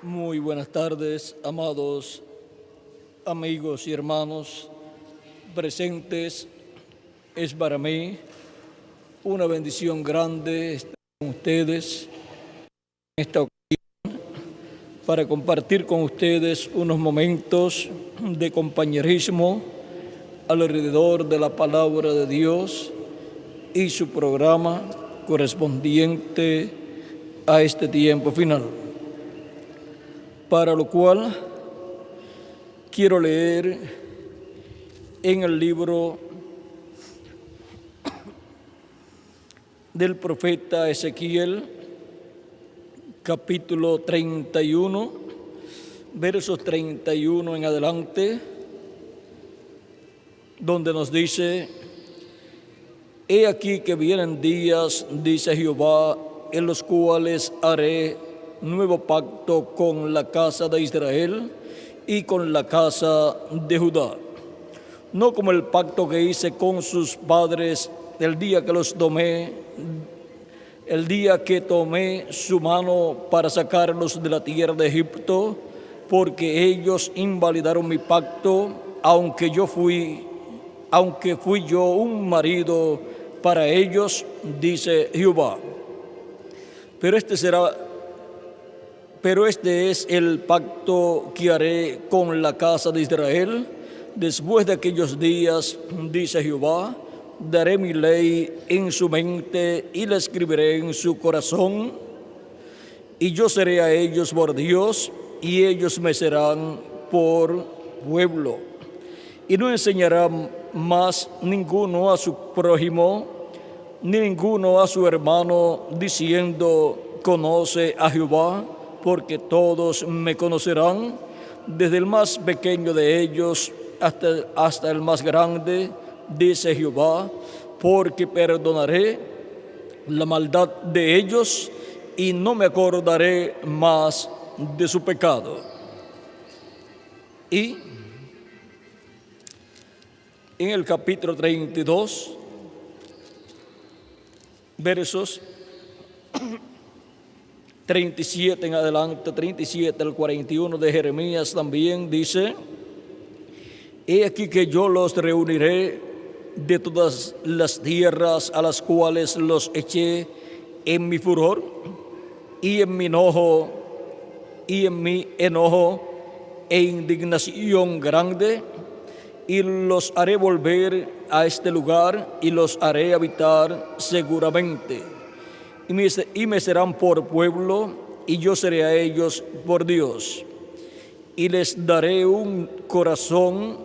Muy buenas tardes, amados amigos y hermanos presentes. Es para mí una bendición grande estar con ustedes en esta ocasión para compartir con ustedes unos momentos de compañerismo alrededor de la palabra de Dios y su programa correspondiente a este tiempo final. Para lo cual quiero leer en el libro del profeta Ezequiel, capítulo 31, versos 31 en adelante, donde nos dice: He aquí que vienen días, dice Jehová, en los cuales haré nuevo pacto con la casa de Israel y con la casa de Judá, no como el pacto que hice con sus padres el día que tomé su mano para sacarlos de la tierra de Egipto, porque ellos invalidaron mi pacto, aunque fui yo un marido para ellos, dice Jehová. Pero este es el pacto que haré con la casa de Israel. Después de aquellos días, dice Jehová, daré mi ley en su mente y la escribiré en su corazón. Y yo seré a ellos por Dios, y ellos me serán por pueblo. Y no enseñará más ninguno a su prójimo, ni ninguno a su hermano, diciendo: conoce a Jehová, porque todos me conocerán, desde el más pequeño de ellos hasta el más grande, dice Jehová, porque perdonaré la maldad de ellos y no me acordaré más de su pecado. Y en el capítulo 32, versos 37 en adelante, 37 al 41 de Jeremías también dice: He aquí que yo los reuniré de todas las tierras a las cuales los eché en mi furor y en mi enojo e indignación grande, y los haré volver a este lugar y los haré habitar seguramente. Y me serán por pueblo, y yo seré a ellos por Dios. Y les daré un corazón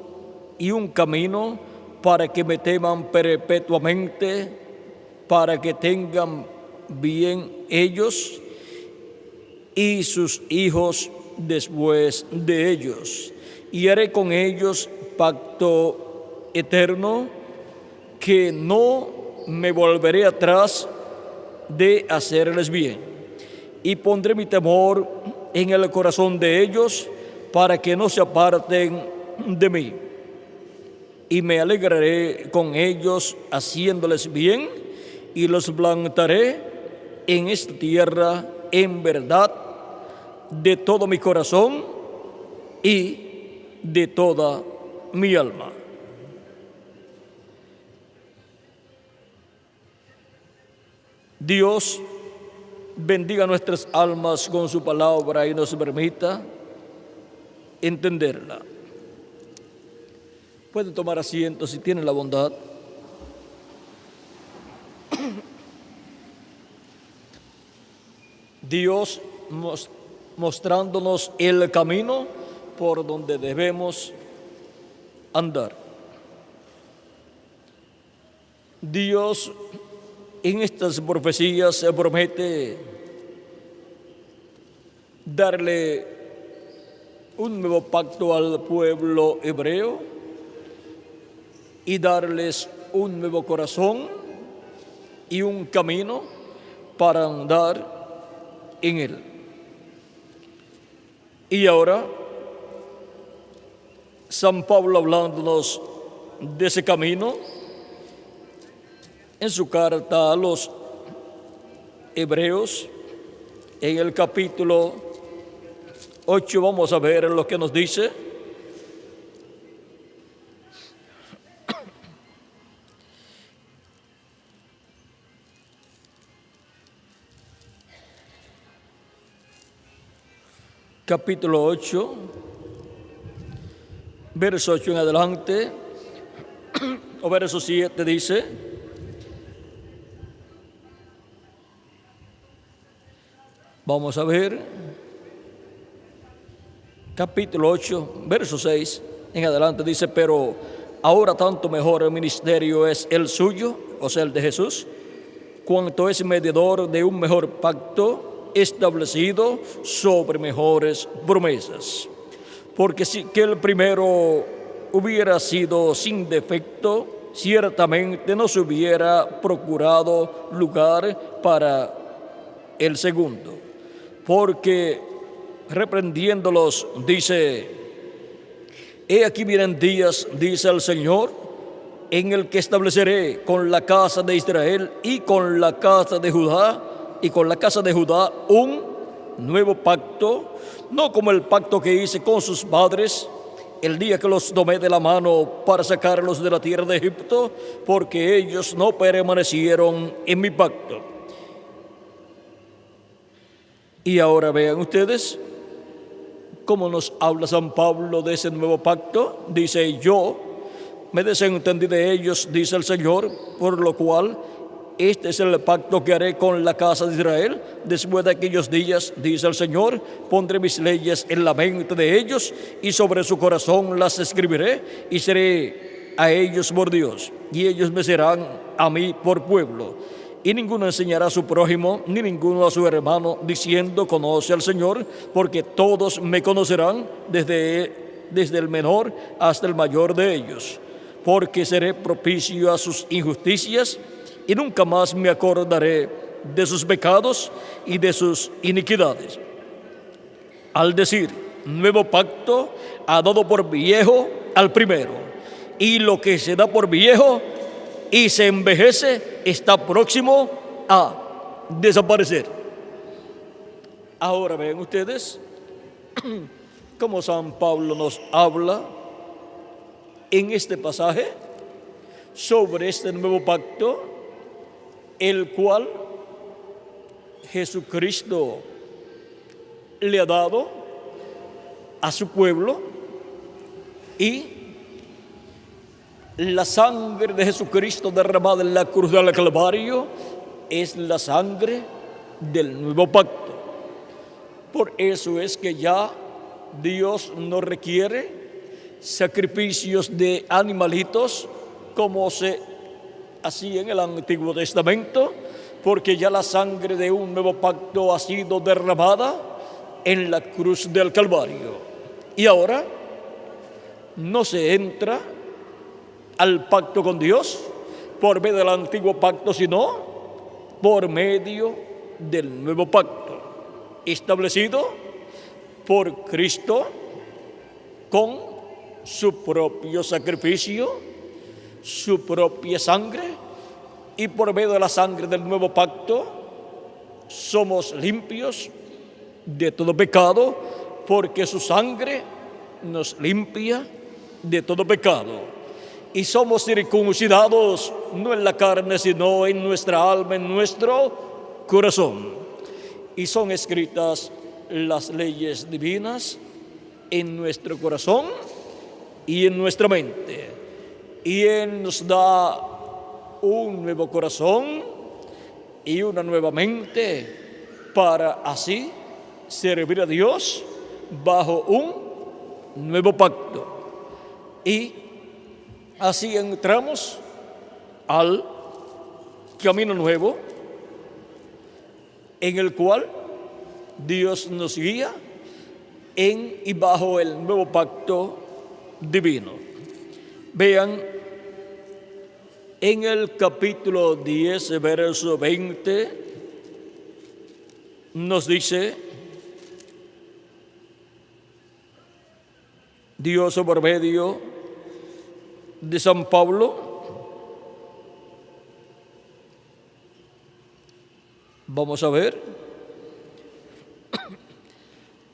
y un camino para que me teman perpetuamente, para que tengan bien ellos y sus hijos después de ellos. Y haré con ellos pacto eterno, que no me volveré atrás de hacerles bien, y pondré mi temor en el corazón de ellos para que no se aparten de mí, y me alegraré con ellos haciéndoles bien, y los plantaré en esta tierra en verdad de todo mi corazón y de toda mi alma. Dios bendiga nuestras almas con su palabra y nos permita entenderla. Pueden tomar asiento si tienen la bondad. Dios mostrándonos el camino por donde debemos andar. Dios en estas profecías se promete darle un nuevo pacto al pueblo hebreo y darles un nuevo corazón y un camino para andar en él. Y ahora, San Pablo, hablándonos de ese camino, en su carta a los Hebreos, en el capítulo 8 vamos a ver lo que nos dice. Capítulo 8, verso 8 en adelante, o verso 7 dice: vamos a ver, capítulo 8, verso 6 en adelante dice: pero ahora tanto mejor el ministerio es el suyo, o sea, el de Jesús, cuanto es mediador de un mejor pacto, establecido sobre mejores promesas. Porque si que el primero hubiera sido sin defecto, ciertamente no se hubiera procurado lugar para el segundo. Porque reprendiéndolos dice: he aquí vienen días, dice el Señor, en el que estableceré con la casa de Israel y con la casa de Judá un nuevo pacto, no como el pacto que hice con sus padres el día que los tomé de la mano para sacarlos de la tierra de Egipto, porque ellos no permanecieron en mi pacto. Y ahora vean ustedes cómo nos habla San Pablo de ese nuevo pacto. Dice: yo me desentendí de ellos, dice el Señor, por lo cual este es el pacto que haré con la casa de Israel. Después de aquellos días, dice el Señor, pondré mis leyes en la mente de ellos y sobre su corazón las escribiré, y seré a ellos por Dios, y ellos me serán a mí por pueblo. Y ninguno enseñará a su prójimo, ni ninguno a su hermano, diciendo: conoce al Señor, porque todos me conocerán, desde el menor hasta el mayor de ellos. Porque seré propicio a sus injusticias, y nunca más me acordaré de sus pecados y de sus iniquidades. Al decir nuevo pacto, ha dado por viejo al primero, y lo que se da por viejo y se envejece está próximo a desaparecer. Ahora ven ustedes cómo San Pablo nos habla en este pasaje sobre este nuevo pacto, el cual Jesucristo le ha dado a su pueblo, y la sangre de Jesucristo derramada en la cruz del Calvario es la sangre del nuevo pacto. Por eso es que ya Dios no requiere sacrificios de animalitos como se hacía en el Antiguo Testamento, porque ya la sangre de un nuevo pacto ha sido derramada en la cruz del Calvario. Y ahora no se entra al pacto con Dios por medio del antiguo pacto, sino por medio del nuevo pacto establecido por Cristo con su propio sacrificio, su propia sangre, y por medio de la sangre del nuevo pacto somos limpios de todo pecado, porque su sangre nos limpia de todo pecado. Y somos circuncidados no en la carne, sino en nuestra alma, en nuestro corazón. Y son escritas las leyes divinas en nuestro corazón y en nuestra mente. Y Él nos da un nuevo corazón y una nueva mente para así servir a Dios bajo un nuevo pacto. Y así entramos al camino nuevo en el cual Dios nos guía en y bajo el nuevo pacto divino. Vean en el capítulo 10, verso 20, nos dice Dios por medio de San Pablo. Vamos a ver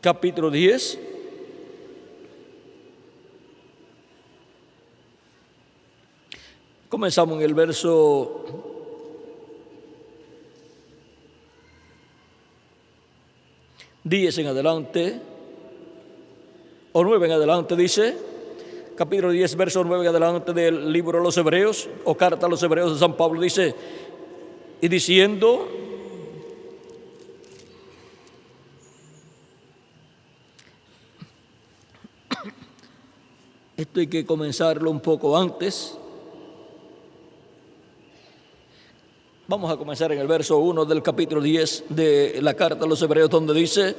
capítulo 10. Comenzamos en el verso 10 en adelante, o 9 en adelante, dice, capítulo 10, verso 9 en adelante del libro de los Hebreos, o carta a los Hebreos de San Pablo, dice, y diciendo, esto hay que comenzarlo un poco antes. Vamos a comenzar en el verso 1 del capítulo 10 de la carta a los Hebreos, donde dice,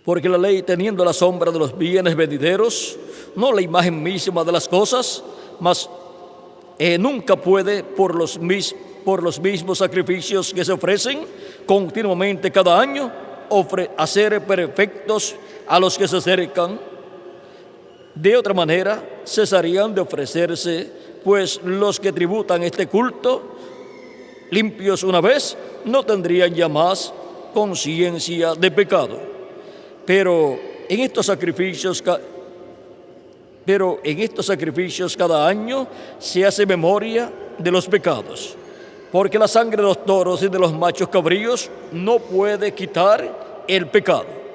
porque la ley, teniendo la sombra de los bienes venideros, no la imagen misma de las cosas, mas nunca puede, por los mismos sacrificios que se ofrecen continuamente cada año, hacer perfectos a los que se acercan. De otra manera, cesarían de ofrecerse, pues los que tributan este culto, limpios una vez, no tendrían ya más conciencia de pecado. Pero en estos sacrificios cada año se hace memoria de los pecados, porque la sangre de los toros y de los machos cabríos no puede quitar el pecado.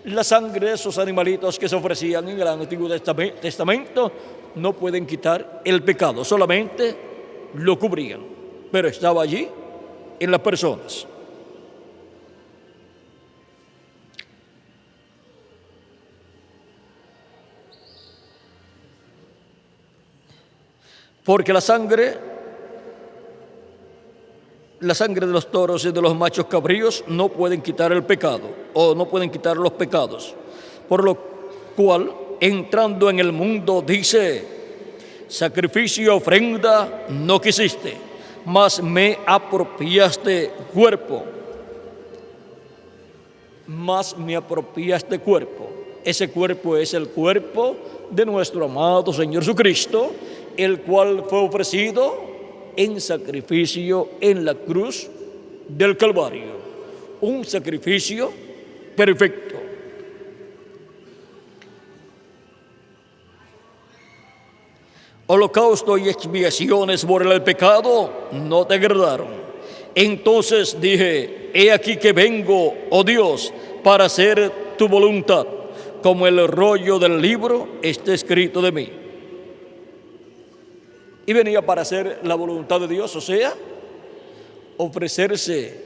La sangre de esos animalitos que se ofrecían en el Antiguo Testamento no pueden quitar el pecado, solamente lo cubrían, pero estaba allí en las personas. Porque la sangre de los toros y de los machos cabríos no pueden quitar el pecado, o no pueden quitar los pecados. Por lo cual, entrando en el mundo, dice, sacrificio y ofrenda no quisiste, mas me apropiaste cuerpo. Ese cuerpo es el cuerpo de nuestro amado Señor Jesucristo, el cual fue ofrecido en sacrificio en la cruz del Calvario. Un sacrificio perfecto. Holocausto y expiaciones por el pecado no te agradaron. Entonces dije, he aquí que vengo, oh Dios, para hacer tu voluntad, como el rollo del libro está escrito de mí. Y venía para hacer la voluntad de Dios, o sea, ofrecerse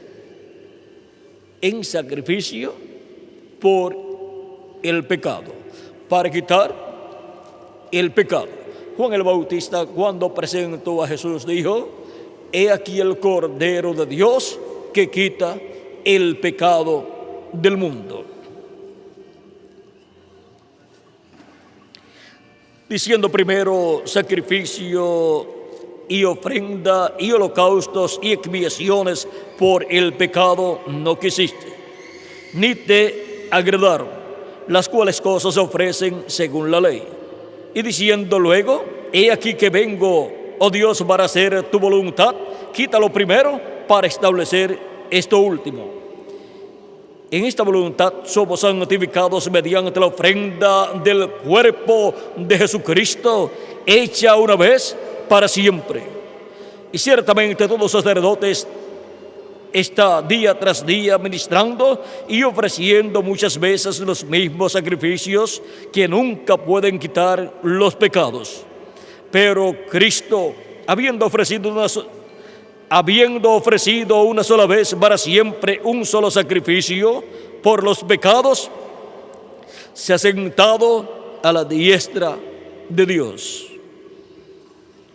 en sacrificio por el pecado, para quitar el pecado. Juan el Bautista, cuando presentó a Jesús, dijo, he aquí el Cordero de Dios que quita el pecado del mundo. Diciendo primero, sacrificio y ofrenda y holocaustos y expiaciones por el pecado no quisiste, ni te agradaron, las cuales cosas se ofrecen según la ley. Y diciendo luego, he aquí que vengo, oh Dios, para hacer tu voluntad, quítalo primero para establecer esto último. En esta voluntad somos santificados mediante la ofrenda del cuerpo de Jesucristo, hecha una vez para siempre. Y ciertamente todo sacerdote está día tras día ministrando y ofreciendo muchas veces los mismos sacrificios que nunca pueden quitar los pecados. Pero Cristo, habiendo ofrecido una sola vez para siempre un solo sacrificio por los pecados, se ha sentado a la diestra de Dios.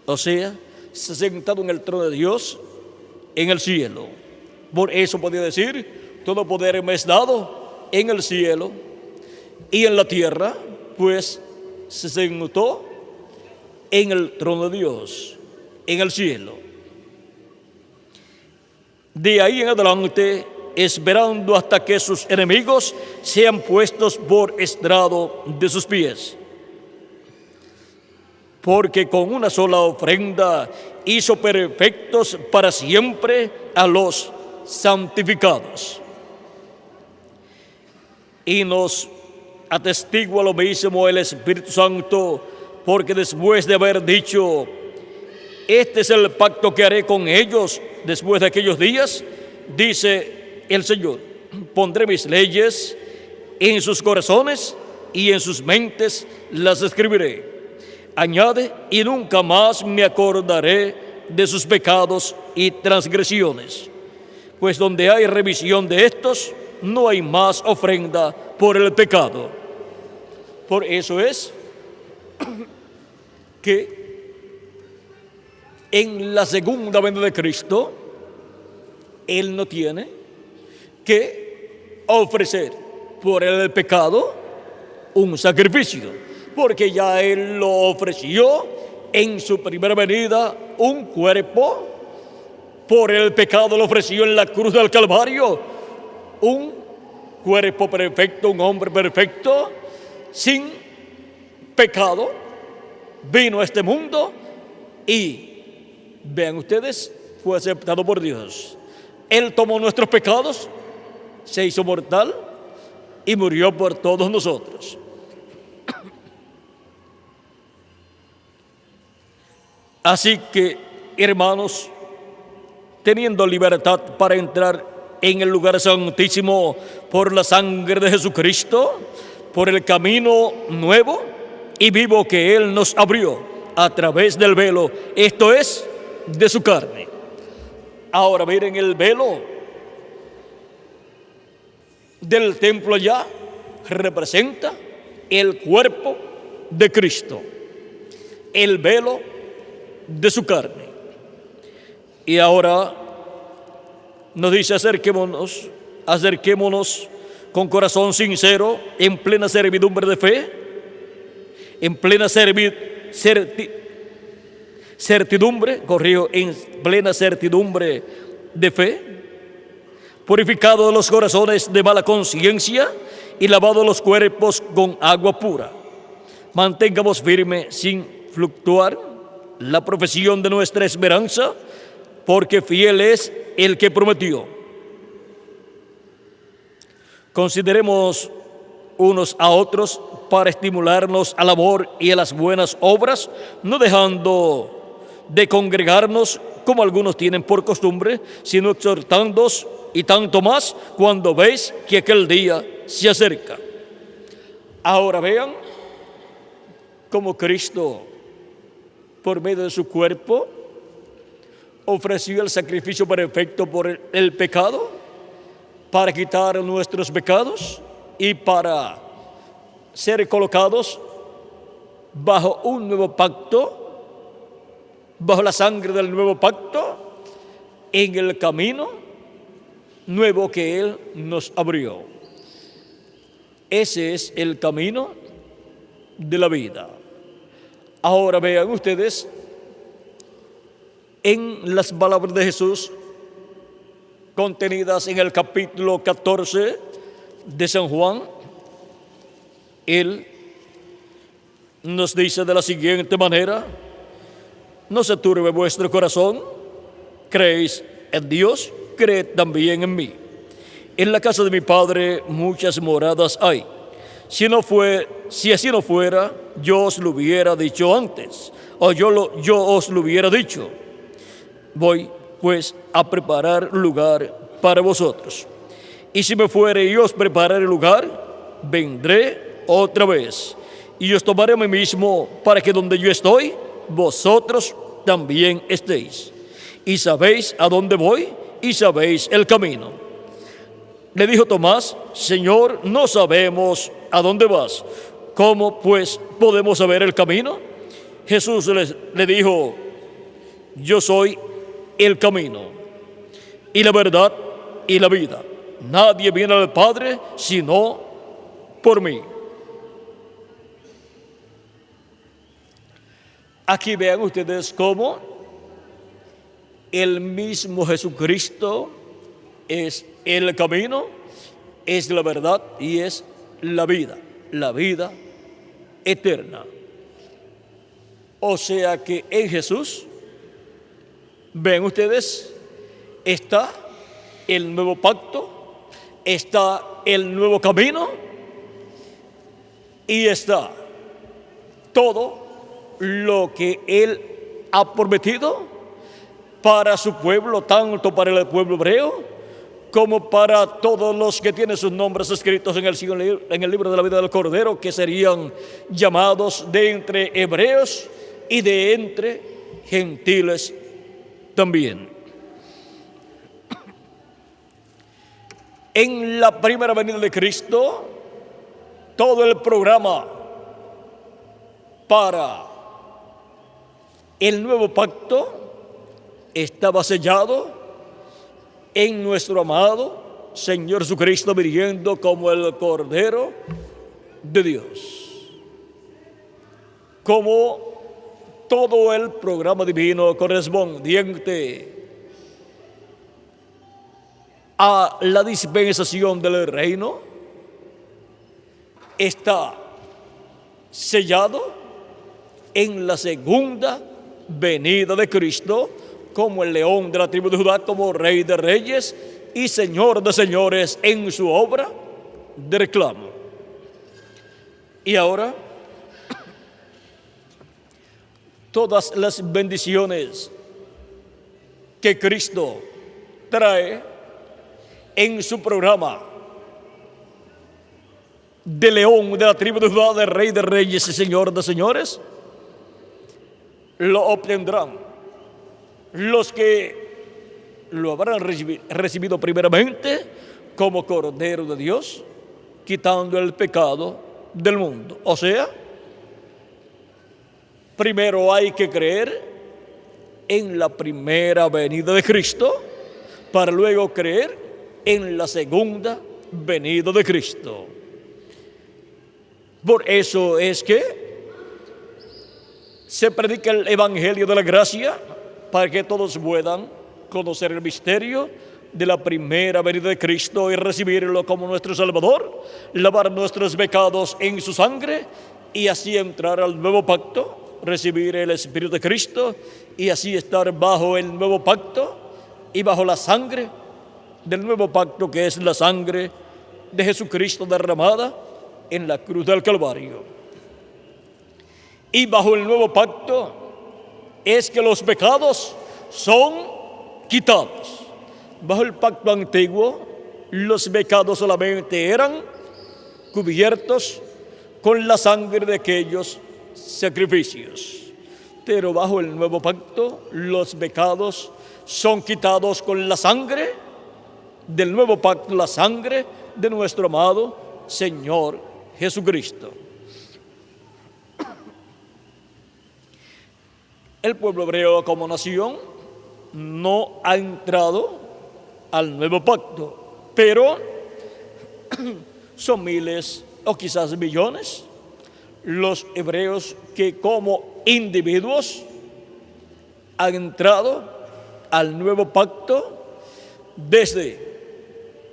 O sea, se ha sentado en el trono de Dios en el cielo. Por eso podía decir, todo poder me es dado en el cielo y en la tierra, pues se sentó en el trono de Dios, en el cielo. De ahí en adelante, esperando hasta que sus enemigos sean puestos por estrado de sus pies. Porque con una sola ofrenda hizo perfectos para siempre a los santificados. Y nos atestigua lo mismo el Espíritu Santo, porque después de haber dicho, este es el pacto que haré con ellos después de aquellos días, dice el Señor, pondré mis leyes en sus corazones y en sus mentes las escribiré. Añade, y nunca más me acordaré de sus pecados y transgresiones. Pues donde hay remisión de estos, no hay más ofrenda por el pecado. Por eso es que en la segunda venida de Cristo, Él no tiene que ofrecer por el pecado un sacrificio, porque ya Él lo ofreció en su primera venida, un cuerpo por el pecado lo ofreció en la cruz del Calvario, un cuerpo perfecto, un hombre perfecto, sin pecado, vino a este mundo y, vean ustedes, fue aceptado por Dios. Él tomó nuestros pecados, se hizo mortal y murió por todos nosotros. Así que, hermanos, teniendo libertad para entrar en el lugar santísimo por la sangre de Jesucristo, por el camino nuevo y vivo que Él nos abrió a través del velo, esto es, de su carne. Ahora miren, el velo del templo ya representa el cuerpo de Cristo, el velo de su carne. Y ahora nos dice, acerquémonos con corazón sincero, en plena servidumbre de fe, en plena en plena certidumbre de fe, purificados los corazones de mala conciencia y lavados los cuerpos con agua pura. Mantengamos firme sin fluctuar la profesión de nuestra esperanza, porque fiel es el que prometió. Consideremos unos a otros para estimularnos al amor y a las buenas obras, no dejando de congregarnos como algunos tienen por costumbre, sino exhortándoos, y tanto más cuando veis que aquel día se acerca. Ahora vean cómo Cristo, por medio de su cuerpo, ofreció el sacrificio perfecto por el pecado, para quitar nuestros pecados y para ser colocados bajo un nuevo pacto, bajo la sangre del nuevo pacto, en el camino nuevo que Él nos abrió. Ese es el camino de la vida. Ahora vean ustedes, en las palabras de Jesús contenidas en el capítulo 14 de San Juan, Él nos dice de la siguiente manera: no se turbe vuestro corazón, creéis en Dios, creed también en mí. En la casa de mi Padre muchas moradas hay. Si así no fuera, yo os lo hubiera dicho antes, o yo os lo hubiera dicho. Voy pues a preparar lugar para vosotros. Y si me fuere y os prepararé lugar, vendré otra vez y os tomaré a mí mismo, para que donde yo estoy, vosotros también estéis. Y sabéis a dónde voy y sabéis el camino. Le dijo Tomás: Señor, no sabemos a dónde vas. ¿Cómo pues podemos saber el camino? Jesús le dijo: yo soy el camino y la verdad y la vida. Nadie viene al Padre sino por mí. Aquí vean ustedes cómo el mismo Jesucristo es el camino, es la verdad y es la vida eterna. O sea que en Jesús, ven ustedes, está el nuevo pacto, está el nuevo camino y está todo lo que Él ha prometido para su pueblo, tanto para el pueblo hebreo como para todos los que tienen sus nombres escritos en el libro de la vida del Cordero, que serían llamados de entre hebreos y de entre gentiles también. En la primera venida de Cristo, todo el programa para el nuevo pacto estaba sellado en nuestro amado Señor Jesucristo, viniendo como el Cordero de Dios. Como todo el programa divino correspondiente a la dispensación del reino está sellado en la segunda venida de Cristo, como el león de la tribu de Judá, como Rey de Reyes y Señor de Señores en su obra de reclamo. Y ahora, todas las bendiciones que Cristo trae en su programa de león de la tribu de Judá, de Rey de Reyes y Señor de Señores, lo obtendrán los que lo habrán recibido primeramente como Cordero de Dios, quitando el pecado del mundo. O sea, primero hay que creer en la primera venida de Cristo para luego creer en la segunda venida de Cristo. Por eso es que se predica el Evangelio de la Gracia, para que todos puedan conocer el misterio de la primera venida de Cristo y recibirlo como nuestro Salvador, lavar nuestros pecados en su sangre y así entrar al nuevo pacto, recibir el Espíritu de Cristo y así estar bajo el nuevo pacto y bajo la sangre del nuevo pacto, que es la sangre de Jesucristo derramada en la cruz del Calvario. Y bajo el nuevo pacto es que los pecados son quitados. Bajo el pacto antiguo, los pecados solamente eran cubiertos con la sangre de aquellos sacrificios. Pero bajo el nuevo pacto, los pecados son quitados con la sangre del nuevo pacto, la sangre de nuestro amado Señor Jesucristo. El pueblo hebreo como nación no ha entrado al nuevo pacto, pero son miles o quizás millones los hebreos que como individuos han entrado al nuevo pacto desde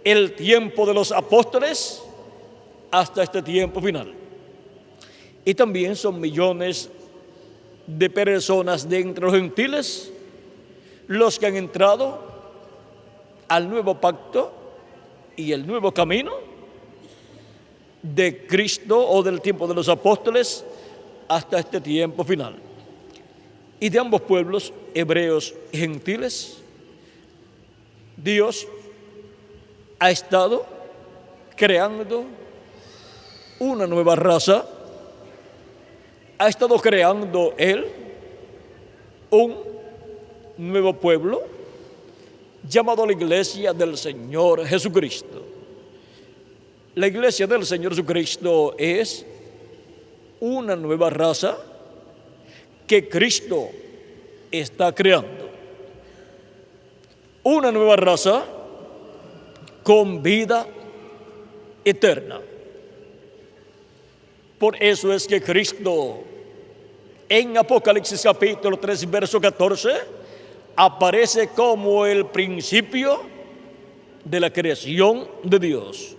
el tiempo de los apóstoles hasta este tiempo final. Y también son millones de personas de entre los gentiles los que han entrado al nuevo pacto y el nuevo camino de Cristo o del tiempo de los apóstoles hasta este tiempo final. Y de ambos pueblos, hebreos y gentiles, Dios ha estado creando una nueva raza, ha estado creando Él un nuevo pueblo llamado la Iglesia del Señor Jesucristo. La Iglesia del Señor Jesucristo es una nueva raza que Cristo está creando. Una nueva raza con vida eterna. Por eso es que Cristo en Apocalipsis capítulo 3, verso 14, aparece como el principio de la creación de Dios.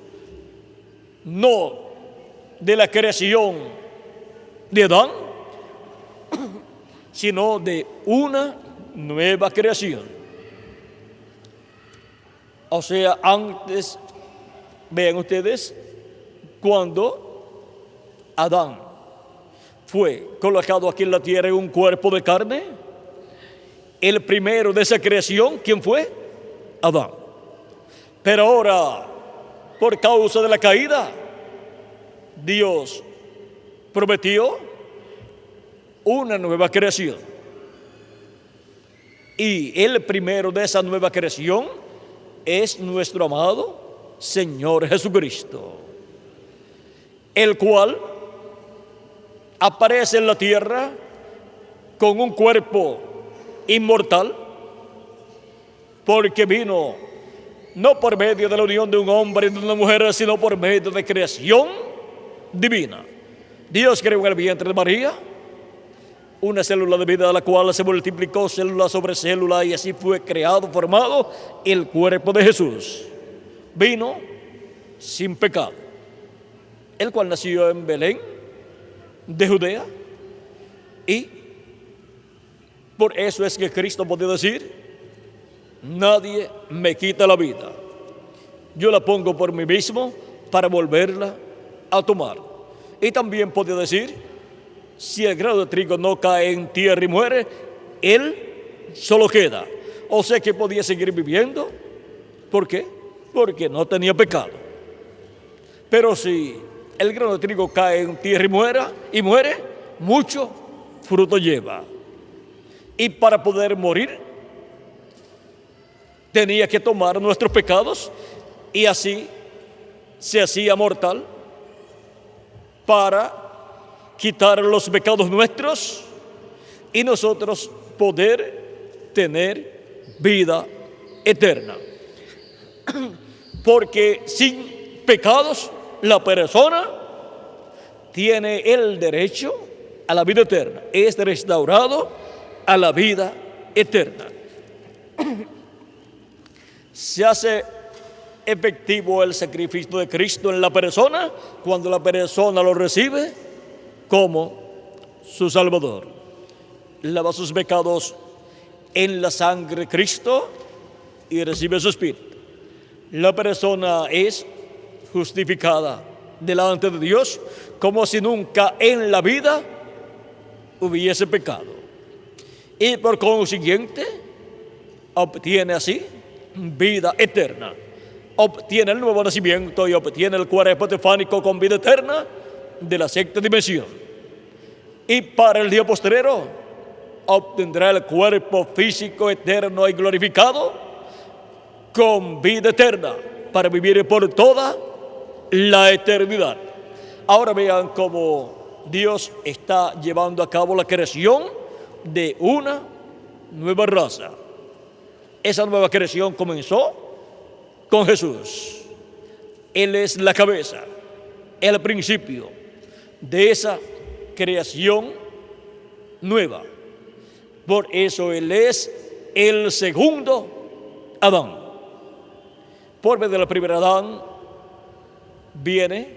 No de la creación de Adán, sino de una nueva creación. O sea, antes, vean ustedes, cuando Adán fue colocado aquí en la tierra en un cuerpo de carne. El primero de esa creación, ¿quién fue? Adán. Pero ahora, por causa de la caída, Dios prometió una nueva creación. Y el primero de esa nueva creación es nuestro amado Señor Jesucristo, el cual aparece en la tierra con un cuerpo inmortal, porque vino no por medio de la unión de un hombre y de una mujer, sino por medio de creación divina. Dios creó en el vientre de María una célula de vida, la cual se multiplicó célula sobre célula, y así fue creado, formado el cuerpo de Jesús. Vino sin pecado, el cual nació en Belén de Judea, y por eso es que Cristo podía decir: nadie me quita la vida, yo la pongo por mí mismo para volverla a tomar. Y también podía decir: si el grano de trigo no cae en tierra y muere, él solo queda. O sea que podía seguir viviendo. ¿Por qué? Porque no tenía pecado. Pero si el grano de trigo cae en tierra y muere, mucho fruto lleva. Y para poder morir, tenía que tomar nuestros pecados, y así se hacía mortal para quitar los pecados nuestros y nosotros poder tener vida eterna. Porque sin pecados la persona tiene el derecho a la vida eterna, es restaurado a la vida eterna. Se hace efectivo el sacrificio de Cristo en la persona cuando la persona lo recibe como su Salvador. Lava sus pecados en la sangre de Cristo y recibe su Espíritu. La persona es justificada delante de Dios como si nunca en la vida hubiese pecado. Y por consiguiente obtiene así vida eterna. Obtiene el nuevo nacimiento y obtiene el cuerpo estefánico con vida eterna de la sexta dimensión. Y para el día postrero obtendrá el cuerpo físico eterno y glorificado con vida eterna para vivir por toda la eternidad. Ahora vean cómo Dios está llevando a cabo la creación de una nueva raza. Esa nueva creación comenzó con Jesús. Él es la cabeza, el principio de esa creación nueva. Por eso Él es el segundo Adán. Por medio del primer Adán viene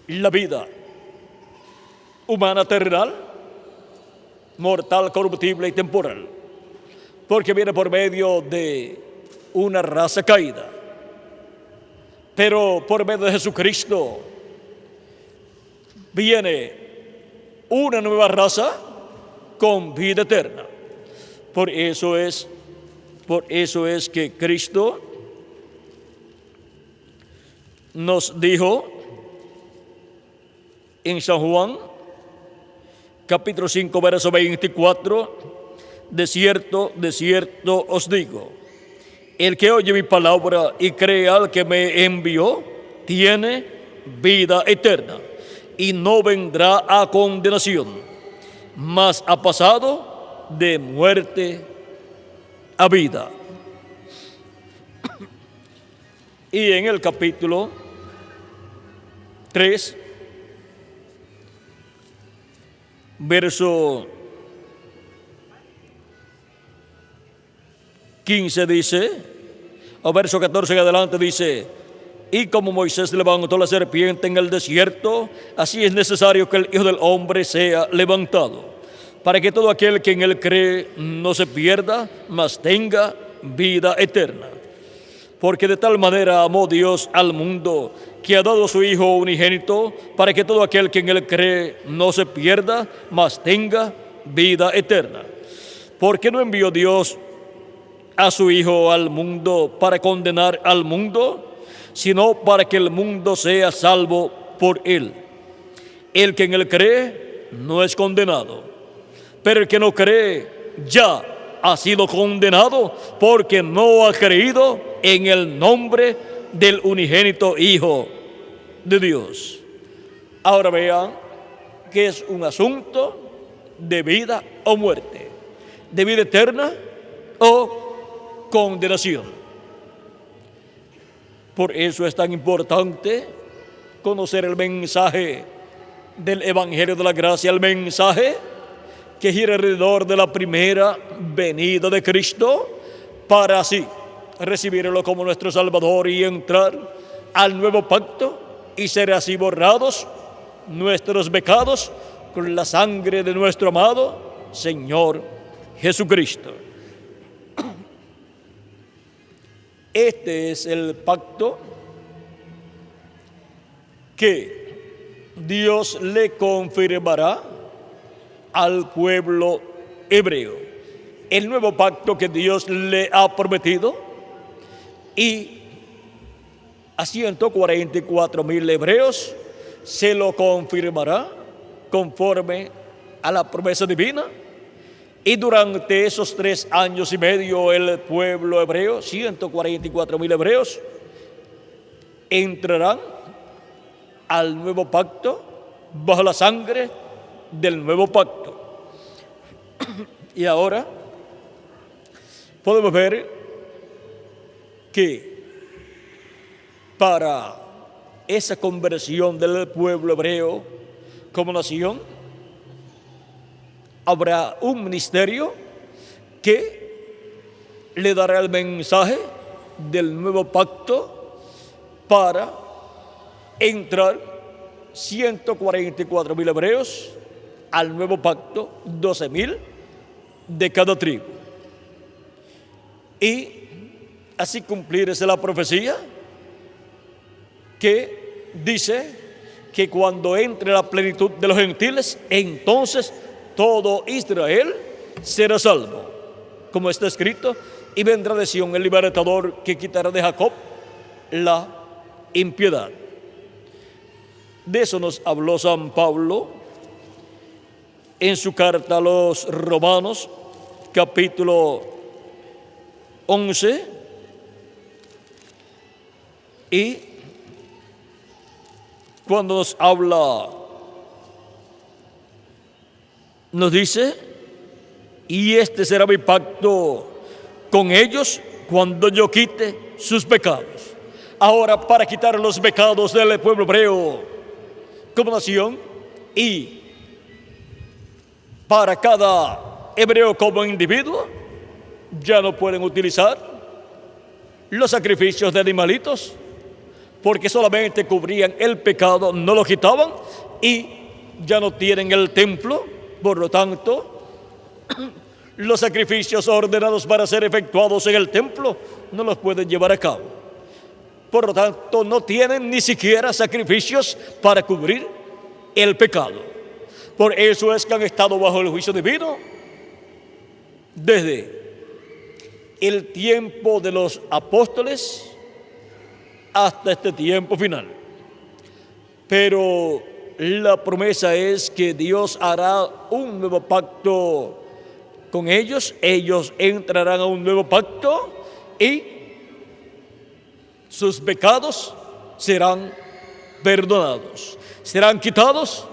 la vida humana terrenal, mortal, corruptible y temporal, porque viene por medio de una raza caída. Pero por medio de Jesucristo viene una nueva raza con vida eterna. Por eso es que Cristo nos dijo en San Juan, capítulo 5, verso 24, de cierto os digo, el que oye mi palabra y cree al que me envió, tiene vida eterna y no vendrá a condenación, mas ha pasado de muerte a vida. Y en el capítulo 3, verso 15 dice, o verso 14 en adelante dice, y como Moisés levantó la serpiente en el desierto, así es necesario que el Hijo del Hombre sea levantado, para que todo aquel que en él cree no se pierda, mas tenga vida eterna. Porque de tal manera amó Dios al mundo, que ha dado a su Hijo unigénito, para que todo aquel que en Él cree no se pierda, mas tenga vida eterna. Porque no envió Dios a su Hijo al mundo para condenar al mundo, sino para que el mundo sea salvo por Él. El que en Él cree no es condenado, pero el que no cree ya ha sido condenado porque no ha creído en el nombre del unigénito Hijo de Dios. Ahora vean que es un asunto de vida o muerte, de vida eterna o condenación. Por eso es tan importante conocer el mensaje del Evangelio de la Gracia, el mensaje que gira alrededor de la primera venida de Cristo, para así recibirlo como nuestro Salvador y entrar al nuevo pacto y ser así borrados nuestros pecados con la sangre de nuestro amado Señor Jesucristo. Este es el pacto que Dios le confirmará al pueblo hebreo. El nuevo pacto que Dios le ha prometido, y a 144,000 hebreos se lo confirmará conforme a la promesa divina. Y durante esos 3 años y medio el pueblo hebreo, 144,000 hebreos, entrarán al nuevo pacto bajo la sangre del nuevo pacto. Y ahora podemos ver que para esa conversión del pueblo hebreo como nación, habrá un ministerio que le dará el mensaje del nuevo pacto para entrar 144,000 hebreos al nuevo pacto, 12,000 de cada tribu. Y así cumplirse la profecía que dice que cuando entre la plenitud de los gentiles, entonces todo Israel será salvo, como está escrito, y vendrá de Sión el libertador que quitará de Jacob la impiedad. De eso nos habló San Pablo en su carta a los Romanos, capítulo 11, y cuando nos habla, nos dice: y este será mi pacto con ellos cuando yo quite sus pecados. Ahora, para quitar los pecados del pueblo hebreo como nación, y para cada hebreo como individuo, ya no pueden utilizar los sacrificios de animalitos, porque solamente cubrían el pecado, no lo quitaban, y ya no tienen el templo. Por lo tanto, los sacrificios ordenados para ser efectuados en el templo no los pueden llevar a cabo. Por lo tanto, no tienen ni siquiera sacrificios para cubrir el pecado. Por eso es que han estado bajo el juicio divino desde el tiempo de los apóstoles hasta este tiempo final. Pero la promesa es que Dios hará un nuevo pacto con ellos. Ellos entrarán a un nuevo pacto y sus pecados serán perdonados, serán quitados,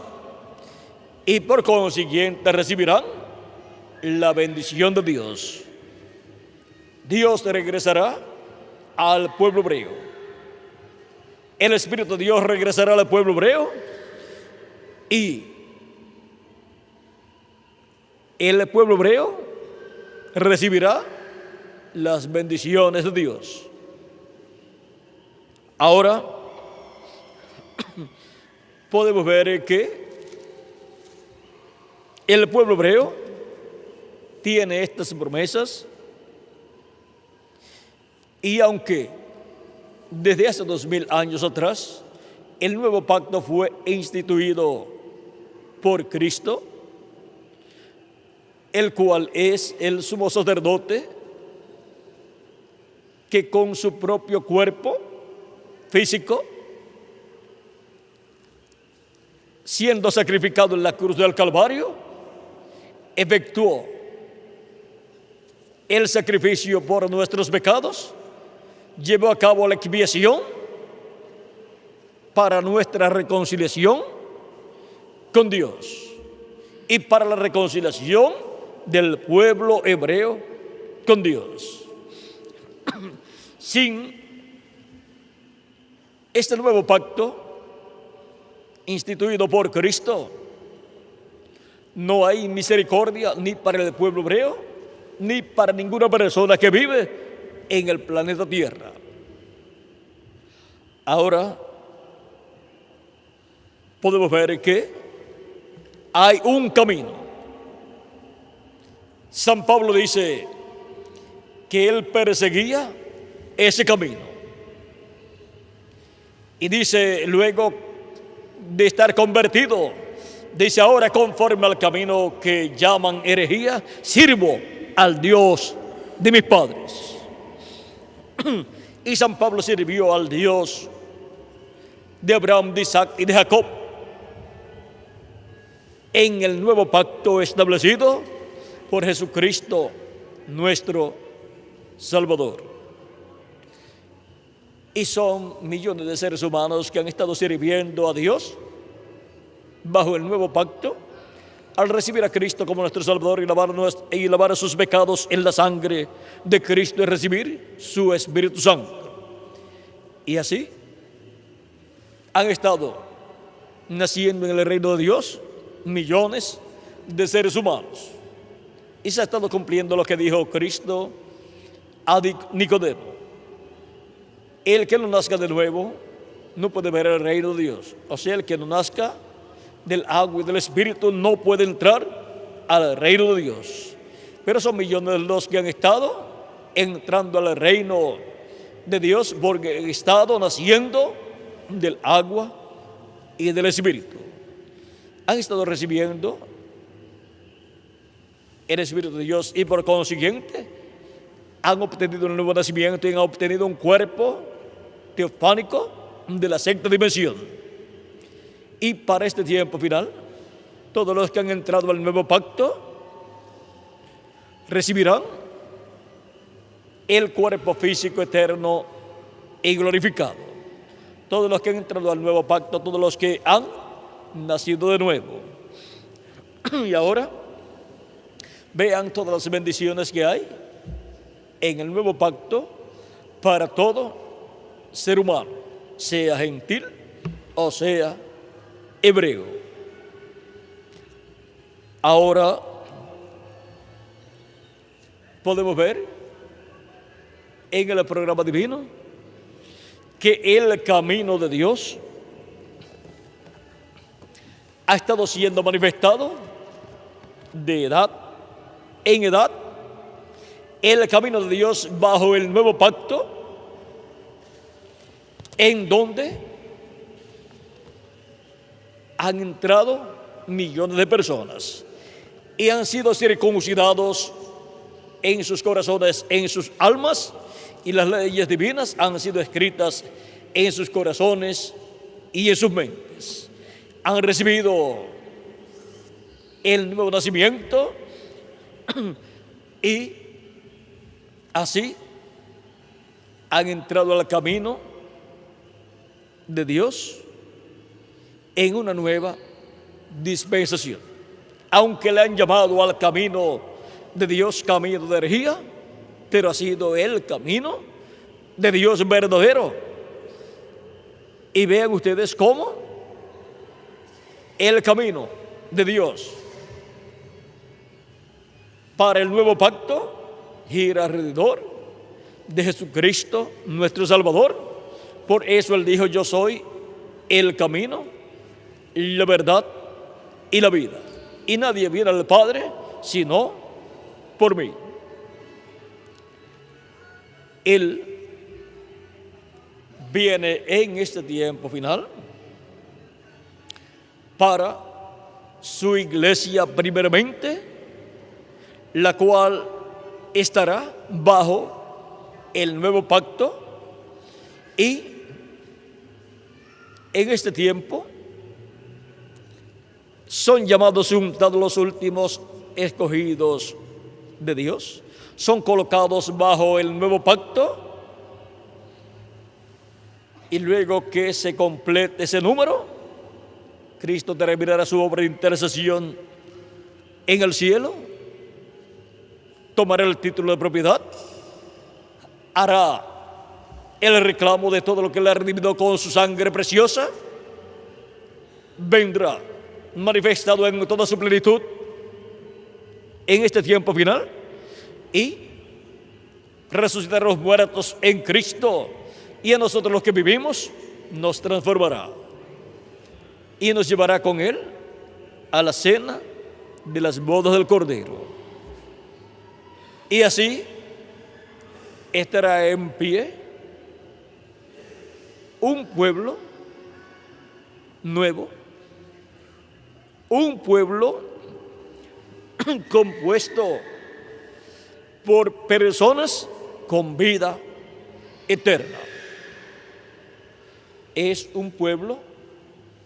y por consiguiente recibirán la bendición de Dios. Dios regresará al pueblo hebreo. El Espíritu de Dios regresará al pueblo hebreo, y el pueblo hebreo recibirá las bendiciones de Dios. Ahora podemos ver que el pueblo hebreo tiene estas promesas, y aunque desde hace 2000 años atrás, el nuevo pacto fue instituido por Cristo, el cual es el sumo sacerdote que con su propio cuerpo físico, siendo sacrificado en la cruz del Calvario, efectuó el sacrificio por nuestros pecados, llevó a cabo la expiación para nuestra reconciliación con Dios y para la reconciliación del pueblo hebreo con Dios. Sin este nuevo pacto instituido por Cristo, no hay misericordia ni para el pueblo hebreo, ni para ninguna persona que vive en el planeta Tierra. Ahora podemos ver que hay un camino. San Pablo dice que él perseguía ese camino. Y dice luego de estar convertido, dice: ahora conforme al camino que llaman herejía, sirvo al Dios de mis padres. Y San Pablo sirvió al Dios de Abraham, de Isaac y de Jacob en el nuevo pacto establecido por Jesucristo, nuestro Salvador. Y son millones de seres humanos que han estado sirviendo a Dios bajo el nuevo pacto, al recibir a Cristo como nuestro Salvador y lavar sus pecados en la sangre de Cristo y recibir su Espíritu Santo. Y así han estado naciendo en el reino de Dios millones de seres humanos. Y se ha estado cumpliendo lo que dijo Cristo a Nicodemo: el que no nazca de nuevo no puede ver el reino de Dios. O sea, el que no nazca del agua y del Espíritu no puede entrar al reino de Dios. Pero son millones los que han estado entrando al reino de Dios porque han estado naciendo del agua y del Espíritu. Han estado recibiendo el Espíritu de Dios y por consiguiente han obtenido un nuevo nacimiento y han obtenido un cuerpo teofánico de la sexta dimensión. Y para este tiempo final, todos los que han entrado al nuevo pacto recibirán el cuerpo físico eterno y glorificado. Todos los que han entrado al nuevo pacto, todos los que han nacido de nuevo. Y ahora vean todas las bendiciones que hay en el nuevo pacto para todo ser humano, sea gentil o sea hebreo. Ahora podemos ver en el programa divino que el camino de Dios ha estado siendo manifestado de edad en edad. El camino de Dios bajo el nuevo pacto, en donde han entrado millones de personas y han sido circuncidados en sus corazones, en sus almas, y las leyes divinas han sido escritas en sus corazones y en sus mentes. Han recibido el nuevo nacimiento y así han entrado al camino de Dios en una nueva dispensación. Aunque le han llamado al camino de Dios camino de herejía, pero ha sido el camino de Dios verdadero. Y vean ustedes cómo el camino de Dios para el nuevo pacto gira alrededor de Jesucristo, nuestro Salvador. Por eso Él dijo: yo soy el camino, la verdad y la vida. Y nadie viene al Padre sino por mí. Él viene en este tiempo final para su iglesia primeramente, la cual estará bajo el nuevo pacto, y en este tiempo son llamados y untados los últimos escogidos de Dios, son colocados bajo el nuevo pacto, y luego que se complete ese número, Cristo terminará su obra de intercesión en el cielo, tomará el título de propiedad, hará el reclamo de todo lo que le ha redimido con su sangre preciosa, vendrá manifestado en toda su plenitud en este tiempo final y resucitará a los muertos en Cristo, y a nosotros los que vivimos nos transformará y nos llevará con Él a la cena de las bodas del Cordero. Y así estará en pie un pueblo nuevo, un pueblo compuesto por personas con vida eterna. Es un pueblo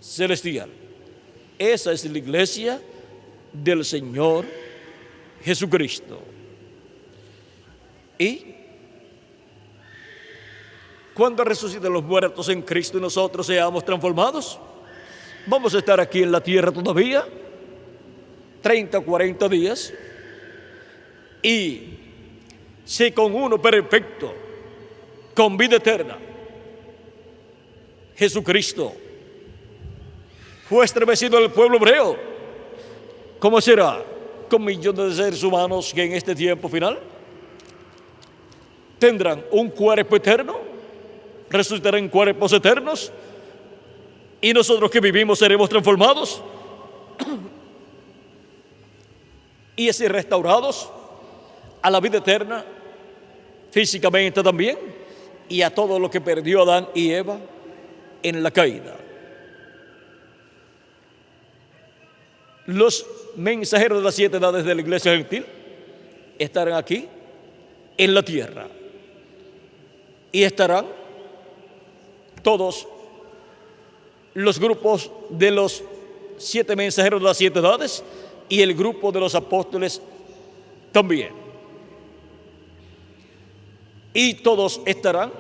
celestial. Esa es la iglesia del Señor Jesucristo. Y cuando resuciten los muertos en Cristo y nosotros seamos transformados, vamos a estar aquí en la tierra todavía 30 o 40 días, y si con uno perfecto, con vida eterna, Jesucristo, fue estremecido el pueblo hebreo, ¿cómo será con millones de seres humanos que en este tiempo final tendrán un cuerpo eterno, resucitarán cuerpos eternos, y nosotros que vivimos seremos transformados y así restaurados a la vida eterna físicamente también, y a todo lo que perdió Adán y Eva en la caída. Los mensajeros de las 7 edades de la iglesia gentil estarán aquí en la tierra, y estarán todos los grupos de los 7 mensajeros de las 7 edades y el grupo de los apóstoles también. Y todos estarán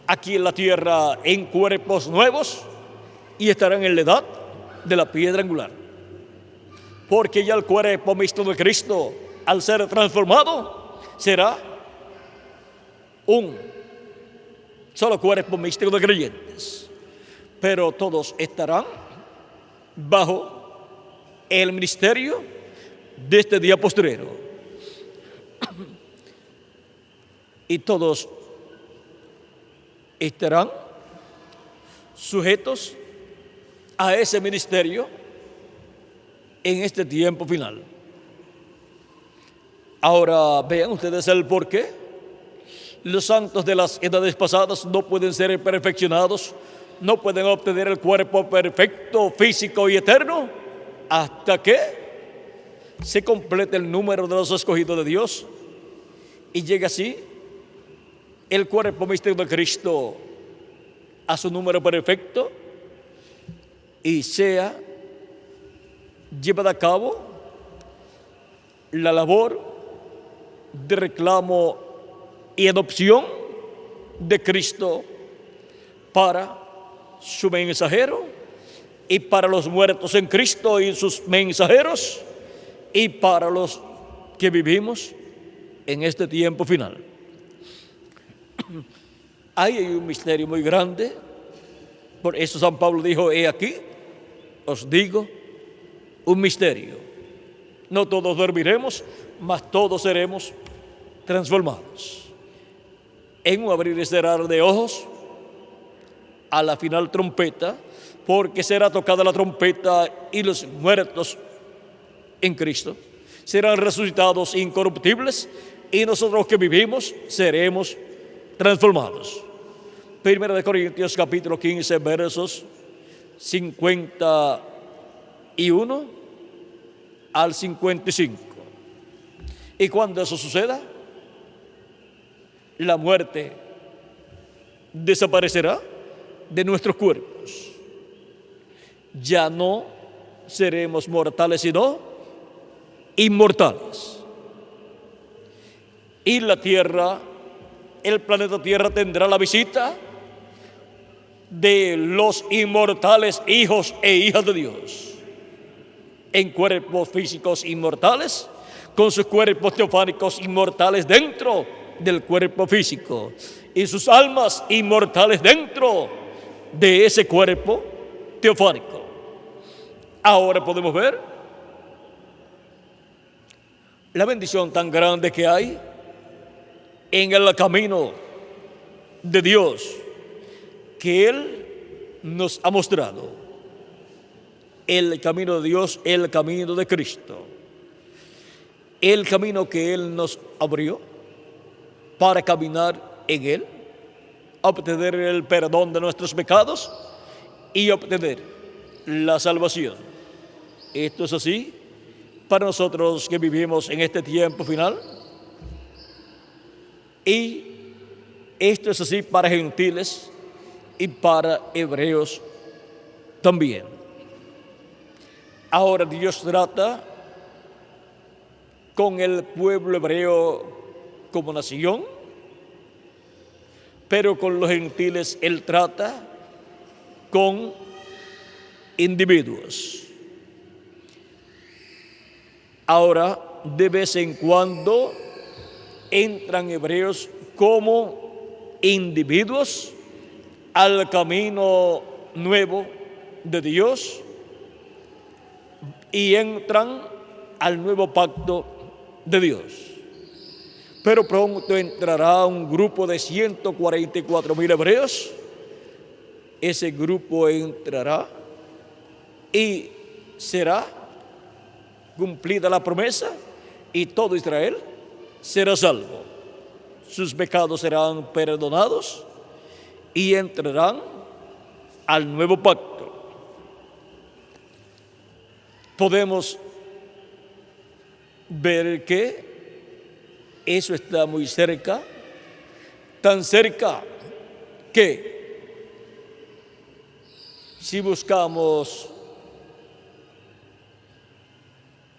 aquí en la tierra en cuerpos nuevos, y estarán en la edad de la piedra angular. Porque ya el cuerpo mixto de Cristo, al ser transformado, será un solo cuerpo místico de creyentes. Pero todos estarán bajo el ministerio de este día postrero. Y todos estarán sujetos a ese ministerio en este tiempo final. Ahora vean ustedes el porqué. Los santos de las edades pasadas no pueden ser perfeccionados, no pueden obtener el cuerpo perfecto, físico y eterno, hasta que se complete el número de los escogidos de Dios y llegue así el cuerpo místico de Cristo a su número perfecto, y sea llevada a cabo la labor de reclamo y adopción de Cristo para su mensajero, y para los muertos en Cristo y sus mensajeros, y para los que vivimos en este tiempo final. Ahí hay un misterio muy grande. Por eso San Pablo dijo: he aquí, os digo un misterio. No todos dormiremos, mas todos seremos transformados. En un abrir y cerrar de ojos, a la final trompeta, porque será tocada la trompeta, y los muertos en Cristo serán resucitados incorruptibles, y nosotros que vivimos seremos transformados. Primera de Corintios capítulo 15, versos 51 al 55. Y cuando eso suceda, la muerte desaparecerá de nuestros cuerpos. Ya no seremos mortales, sino inmortales. Y la Tierra, el planeta Tierra, tendrá la visita de los inmortales hijos e hijas de Dios, en cuerpos físicos inmortales, con sus cuerpos teofánicos inmortales dentro del cuerpo físico, y sus almas inmortales dentro de ese cuerpo teofánico. Ahora podemos ver la bendición tan grande que hay en el camino de Dios que Él nos ha mostrado. El camino de Dios, el camino de Cristo, el camino que Él nos abrió para caminar en Él, obtener el perdón de nuestros pecados y obtener la salvación. Esto es así para nosotros que vivimos en este tiempo final, y esto es así para gentiles y para hebreos también. Ahora Dios trata con el pueblo hebreo como nación, pero con los gentiles Él trata con individuos. Ahora, de vez en cuando, entran hebreos como individuos al camino nuevo de Dios y entran al nuevo pacto de Dios. Pero pronto entrará un grupo de 144,000 hebreos. Ese grupo entrará y será cumplida la promesa y todo Israel será salvo. Sus pecados serán perdonados y entrarán al nuevo pacto. Podemos ver que eso está muy cerca, tan cerca que si buscamos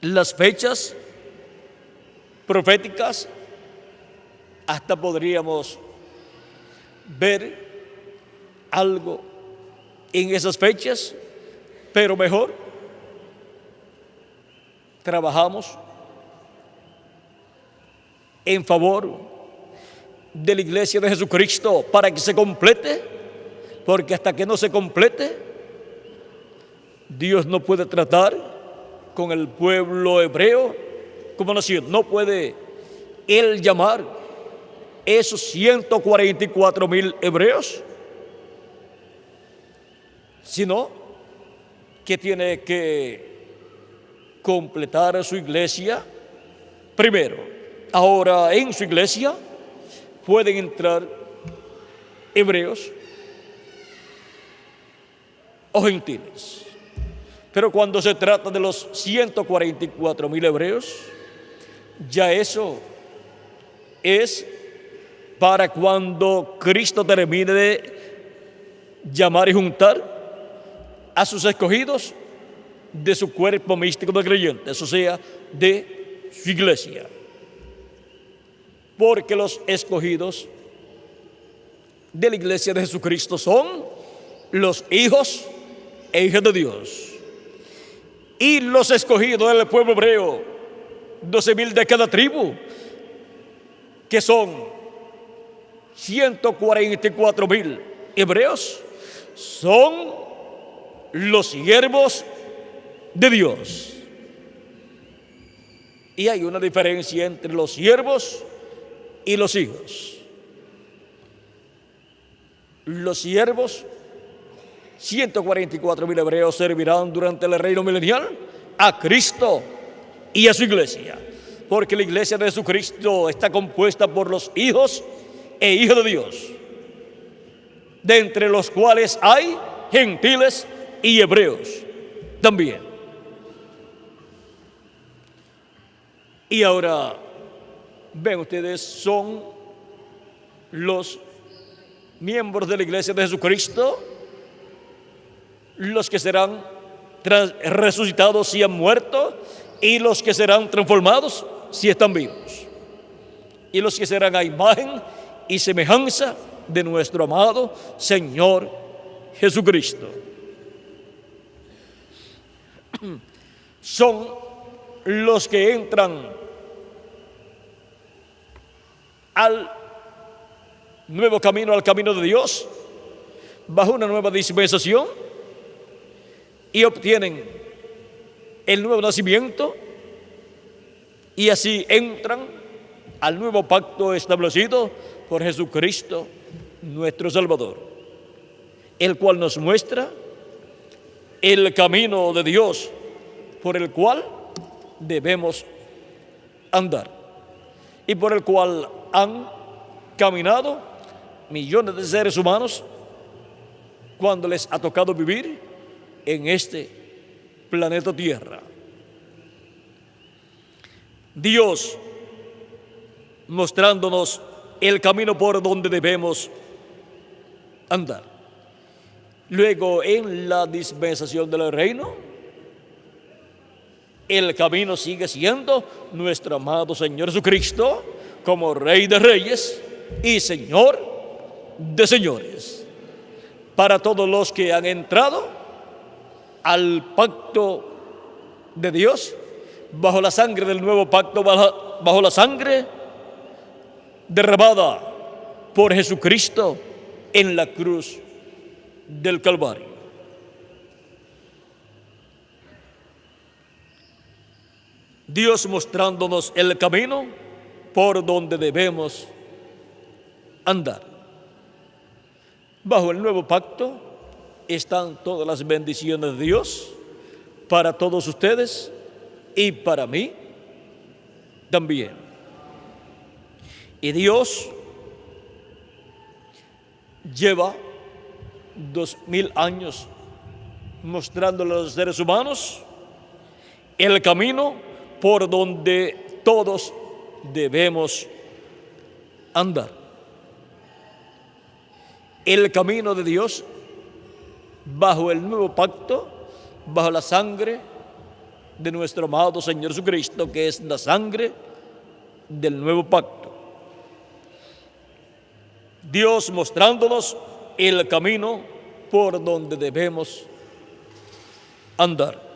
las fechas proféticas, hasta podríamos ver algo en esas fechas, pero mejor trabajamos en favor de la iglesia de Jesucristo para que se complete, porque hasta que no se complete, Dios no puede tratar con el pueblo hebreo como nación. No puede Él llamar esos 144,000 hebreos, sino que tiene que completar su iglesia primero. Ahora, en su iglesia pueden entrar hebreos o gentiles, pero cuando se trata de los 144,000 hebreos, ya eso es para cuando Cristo termine de llamar y juntar a sus escogidos de su cuerpo místico de creyentes, o sea, de su iglesia. Porque los escogidos de la iglesia de Jesucristo son los hijos e hijas de Dios. Y los escogidos del pueblo hebreo, 12,000 de cada tribu, que son 144,000 hebreos, son los siervos de Dios. Y hay una diferencia entre los siervos y los hijos. Los siervos, 144,000 hebreos, servirán durante el reino milenial a Cristo y a su iglesia, porque la iglesia de Jesucristo está compuesta por los hijos e hijas de Dios. de entre los cuales hay gentiles y hebreos también. Y ahora, ven ustedes, son los miembros de la iglesia de Jesucristo los que serán resucitados si han muerto, y los que serán transformados si están vivos, y los que serán a imagen y semejanza de nuestro amado Señor Jesucristo. Son los que entran al nuevo camino, al camino de Dios, bajo una nueva dispensación, y obtienen el nuevo nacimiento, y así entran al nuevo pacto establecido por Jesucristo nuestro Salvador, el cual nos muestra el camino de Dios por el cual debemos andar, y por el cual han caminado millones de seres humanos cuando les ha tocado vivir en este planeta Tierra. Dios mostrándonos el camino por donde debemos andar. Luego, en la dispensación del reino, el camino sigue siendo nuestro amado Señor Jesucristo como Rey de Reyes y Señor de Señores, para todos los que han entrado al pacto de Dios bajo la sangre del nuevo pacto, bajo la sangre derramada por Jesucristo en la cruz del Calvario. Dios mostrándonos el camino por donde debemos andar. Bajo el nuevo pacto están todas las bendiciones de Dios para todos ustedes y para mí también. Y Dios lleva 2000 años mostrándole a los seres humanos el camino por donde todos debemos andar. El camino de Dios bajo el nuevo pacto, bajo la sangre de nuestro amado Señor Jesucristo, que es la sangre del nuevo pacto. Dios mostrándonos el camino por donde debemos andar.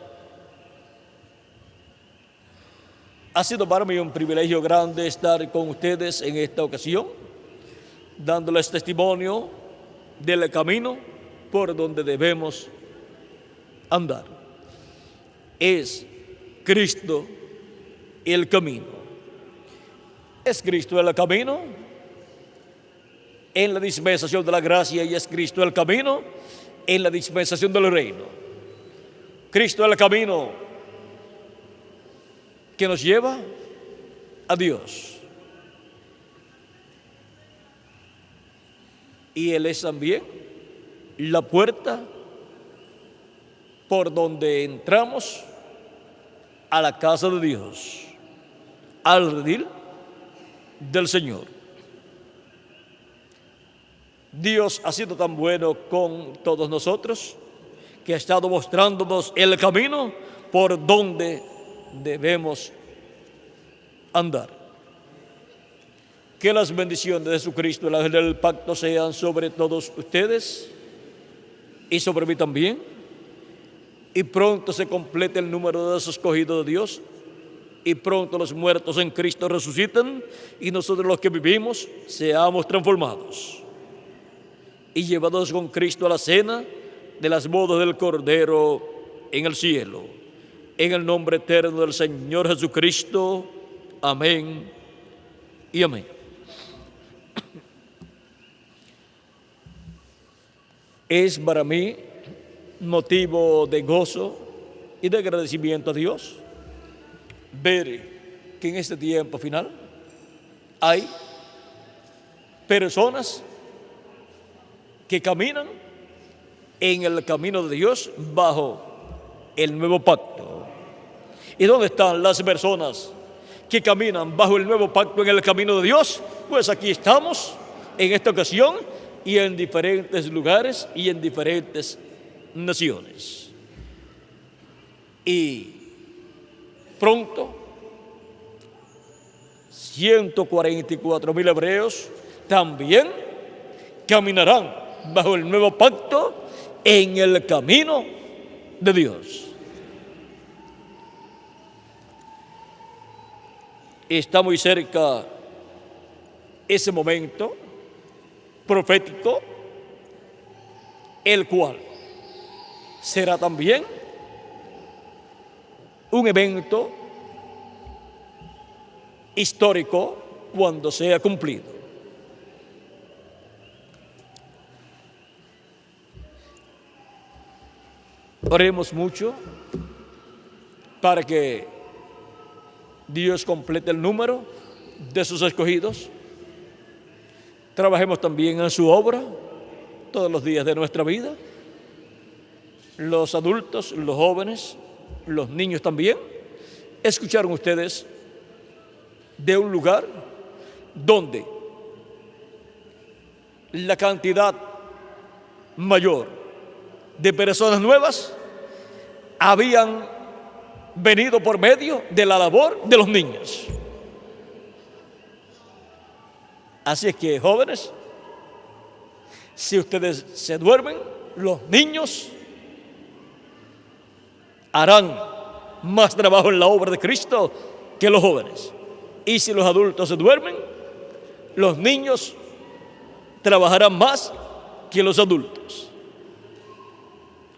Ha sido para mí un privilegio grande estar con ustedes en esta ocasión, dándoles testimonio del camino por donde debemos andar. Es Cristo el camino. Es Cristo el camino en la dispensación de la gracia, y es Cristo el camino en la dispensación del reino. Cristo el camino que nos lleva a Dios. Y Él es también la puerta por donde entramos a la casa de Dios, al redil del Señor. Dios ha sido tan bueno con todos nosotros que ha estado mostrándonos el camino por donde debemos andar. Que las bendiciones de Jesucristo, el ángel del pacto, sean sobre todos ustedes y sobre mí también, y pronto se complete el número de los escogidos de Dios, y pronto los muertos en Cristo resucitan, y nosotros los que vivimos seamos transformados y llevados con Cristo a la cena de las bodas del Cordero en el cielo. En el nombre eterno del Señor Jesucristo. Amén y amén. Es para mí motivo de gozo y de agradecimiento a Dios ver que en este tiempo final hay personas que caminan en el camino de Dios bajo el nuevo pacto. ¿Y dónde están las personas que caminan bajo el nuevo pacto en el camino de Dios? Pues aquí estamos en esta ocasión y en diferentes lugares y en diferentes naciones. Y pronto 144,000 hebreos también caminarán bajo el nuevo pacto en el camino de Dios. Está muy cerca ese momento profético, el cual será también un evento histórico cuando sea cumplido. Oremos mucho para que Dios complete el número de sus escogidos. Trabajemos también en su obra todos los días de nuestra vida. Los adultos, los jóvenes, los niños también. Escucharon ustedes de un lugar donde la cantidad mayor de personas nuevas habían venido por medio de la labor de los niños. Así es que, jóvenes, si ustedes se duermen, los niños harán más trabajo en la obra de Cristo que los jóvenes. Y si los adultos se duermen, los niños trabajarán más que los adultos.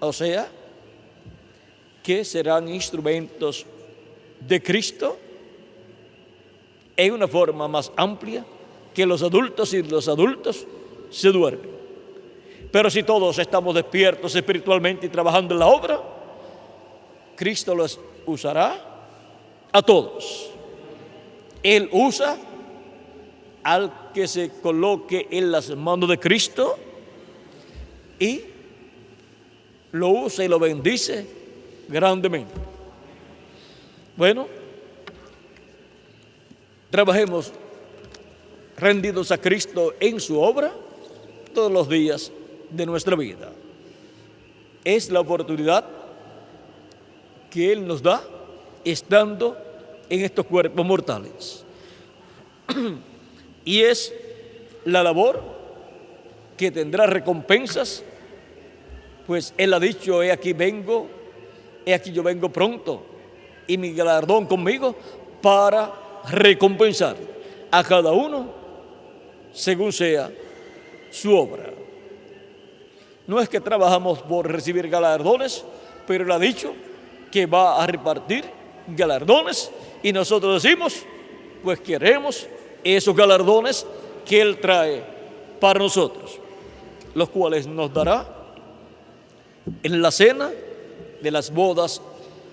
O sea, que serán instrumentos de Cristo en una forma más amplia que los adultos, y los adultos se duermen. Pero si todos estamos despiertos espiritualmente y trabajando en la obra, Cristo los usará a todos. Él usa al que se coloque en las manos de Cristo y lo usa y lo bendice grandemente. Bueno, trabajemos rendidos a Cristo en su obra todos los días de nuestra vida. Es la oportunidad que Él nos da estando en estos cuerpos mortales. Y es la labor que tendrá recompensas, pues Él ha dicho: he aquí yo vengo pronto, y mi galardón conmigo para recompensar a cada uno según sea su obra. No es que trabajamos por recibir galardones, pero Él ha dicho que va a repartir galardones, y nosotros decimos, pues queremos esos galardones que Él trae para nosotros, los cuales nos dará en la cena de las bodas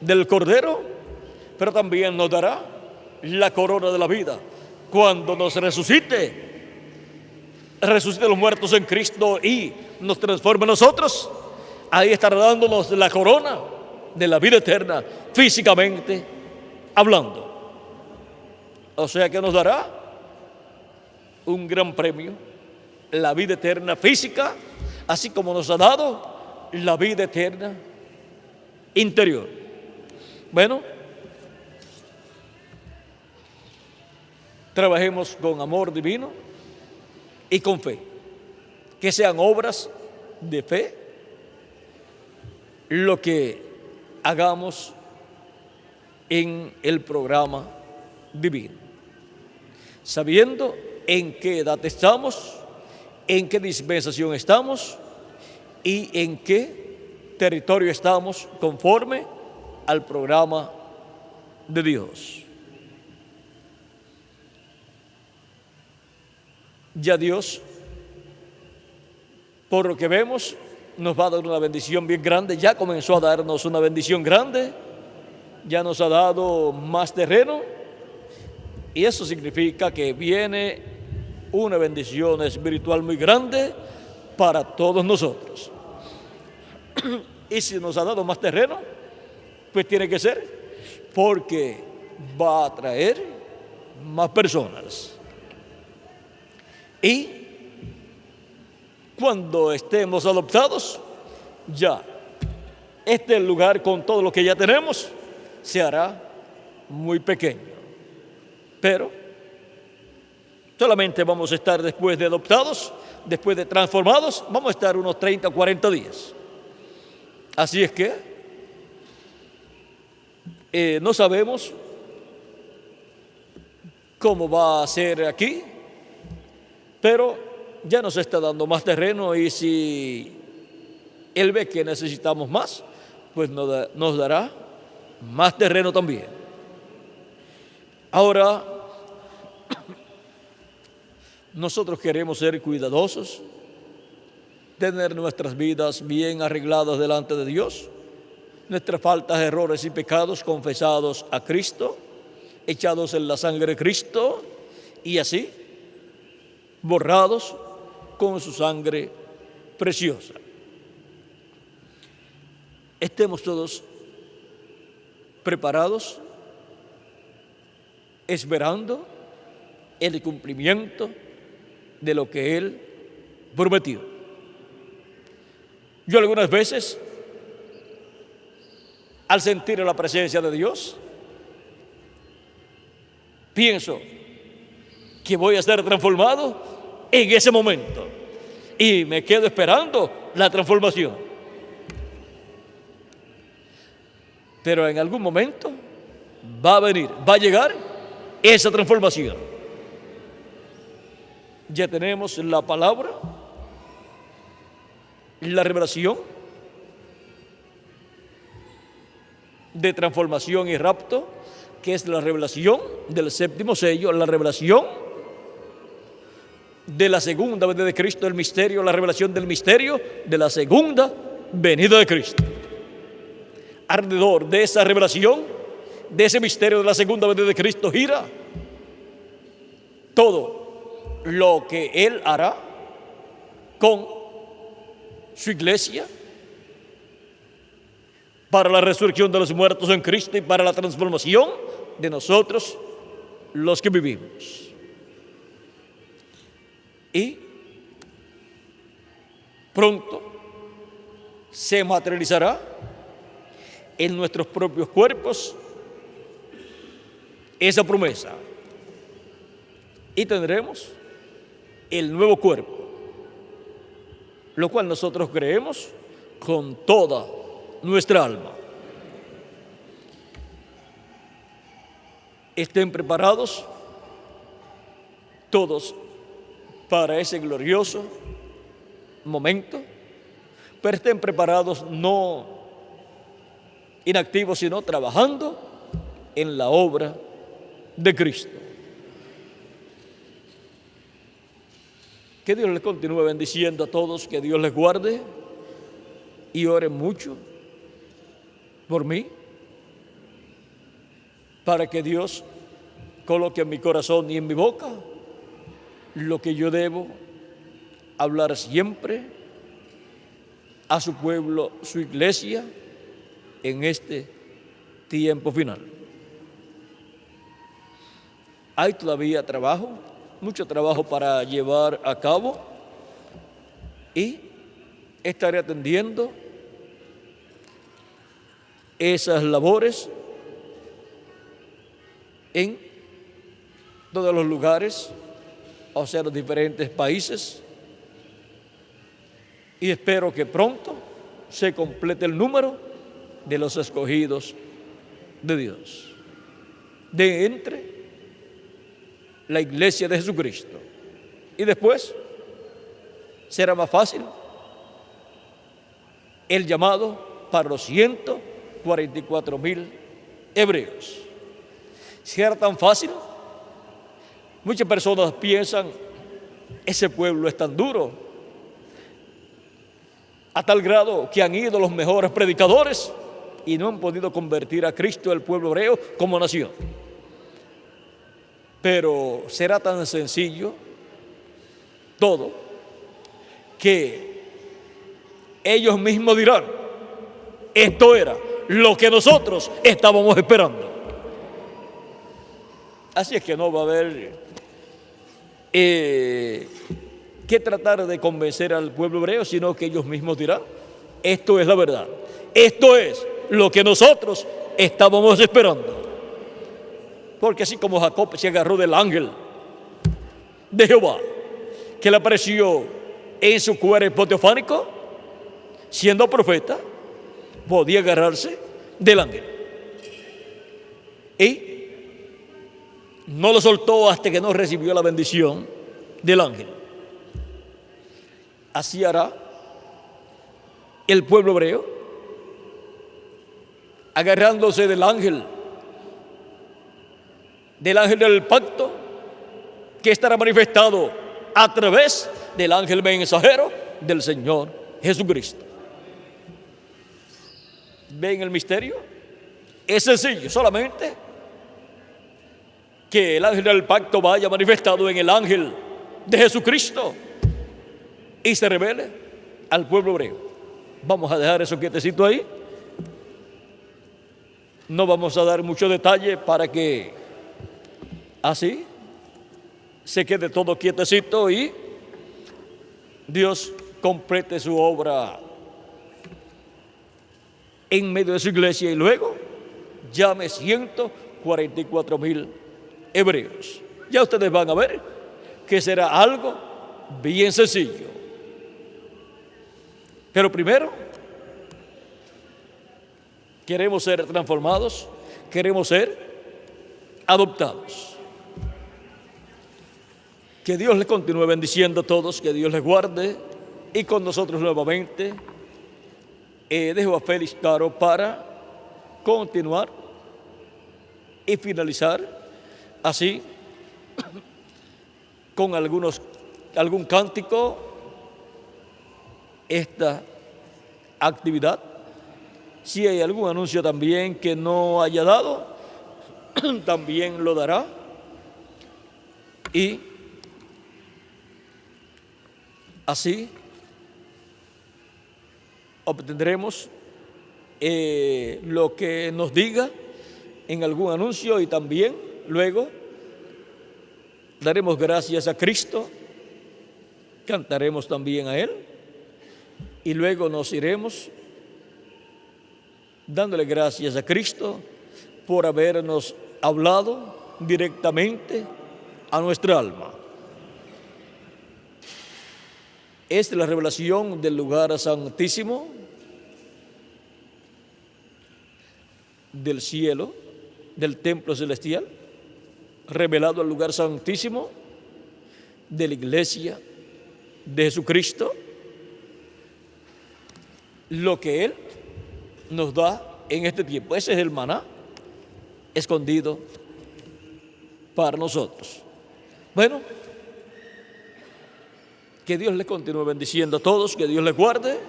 del Cordero, pero también nos dará la corona de la vida cuando nos resucite los muertos en Cristo y nos transforme a nosotros. Ahí estará dándonos la corona de la vida eterna, físicamente hablando. O sea que nos dará un gran premio, la vida eterna física, así como nos ha dado la vida eterna interior. Bueno, trabajemos con amor divino y con fe, que sean obras de fe lo que hagamos en el programa divino, sabiendo en qué edad estamos, en qué dispensación estamos y en qué territorio estamos conforme al programa de Dios. Ya Dios, por lo que vemos, nos va a dar una bendición bien grande. Ya comenzó a darnos una bendición grande, ya nos ha dado más terreno, y eso significa que viene una bendición espiritual muy grande para todos nosotros. Y si nos ha dado más terreno, pues tiene que ser porque va a atraer más personas. Y cuando estemos adoptados, ya este lugar con todo lo que ya tenemos se hará muy pequeño. Pero solamente vamos a estar después de adoptados, después de transformados, vamos a estar unos 30 o 40 días. Así es que no sabemos cómo va a ser aquí, pero ya nos está dando más terreno y si Él ve que necesitamos más, pues nos dará más terreno también. Ahora, nosotros queremos ser cuidadosos, tener nuestras vidas bien arregladas delante de Dios, nuestras faltas, errores y pecados confesados a Cristo, echados en la sangre de Cristo y así borrados con su sangre preciosa. Estemos todos preparados, esperando el cumplimiento de lo que Él prometió. Yo algunas veces, al sentir la presencia de Dios, pienso que voy a ser transformado en ese momento y me quedo esperando la transformación. Pero en algún momento va a venir, va a llegar esa transformación. Ya tenemos la palabra, la revelación de transformación y rapto, que es la revelación del séptimo sello, la revelación de la segunda venida de Cristo, el misterio, la revelación del misterio de la segunda venida de Cristo. Alrededor de esa revelación, de ese misterio de la segunda venida de Cristo, gira todo lo que Él hará con su iglesia para la resurrección de los muertos en Cristo y para la transformación de nosotros los que vivimos. Y pronto se materializará en nuestros propios cuerpos esa promesa y tendremos el nuevo cuerpo, lo cual nosotros creemos con toda nuestra alma. Estén preparados todos para ese glorioso momento, pero estén preparados no inactivos, sino trabajando en la obra de Cristo. Que Dios les continúe bendiciendo a todos, que Dios les guarde y oren mucho por mí, para que Dios coloque en mi corazón y en mi boca lo que yo debo hablar siempre a su pueblo, su iglesia, en este tiempo final. Hay todavía trabajo, mucho trabajo para llevar a cabo y estaré atendiendo esas labores en todos los lugares, o sea, los diferentes países, y espero que pronto se complete el número de los escogidos de Dios, de entre la iglesia de Jesucristo. Y después será más fácil el llamado para los 144,000 hebreos. Si era tan fácil, muchas personas piensan, ese pueblo es tan duro, a tal grado que han ido los mejores predicadores y no han podido convertir a Cristo, el pueblo hebreo, como nación. Pero será tan sencillo todo que ellos mismos dirán, esto era lo que nosotros estábamos esperando. Así es que no va a haber que tratar de convencer al pueblo hebreo, sino que ellos mismos dirán, esto es la verdad, esto es lo que nosotros estábamos esperando. Porque así como Jacob se agarró del ángel de Jehová, que le apareció en su cuerpo teofánico, siendo profeta, podía agarrarse del ángel. Y no lo soltó hasta que no recibió la bendición del ángel. Así hará el pueblo hebreo, agarrándose del ángel del pacto, que estará manifestado a través del ángel mensajero del Señor Jesucristo. ¿Ven el misterio? Es sencillo, solamente que el ángel del pacto vaya manifestado en el ángel de Jesucristo y se revele al pueblo hebreo. Vamos a dejar eso quietecito ahí. No vamos a dar mucho detalle para que así se quede todo quietecito y Dios complete su obra en medio de su iglesia y luego llame 144,000 hebreos. Ya ustedes van a ver que será algo bien sencillo. Pero primero, queremos ser transformados, queremos ser adoptados. Que Dios les continúe bendiciendo a todos, que Dios les guarde y con nosotros nuevamente. Dejo a Félix Caro para continuar y finalizar así con algún cántico esta actividad. Si hay algún anuncio también que no haya dado, también lo dará. Y así obtendremos lo que nos diga en algún anuncio y también luego daremos gracias a Cristo, cantaremos también a Él y luego nos iremos dándole gracias a Cristo por habernos hablado directamente a nuestra alma. Esta es la revelación del lugar santísimo del cielo, del templo celestial, revelado al lugar santísimo de la iglesia de Jesucristo, lo que Él nos da en este tiempo. Ese es el maná escondido para nosotros. Bueno, que Dios les continúe bendiciendo a todos, que Dios les guarde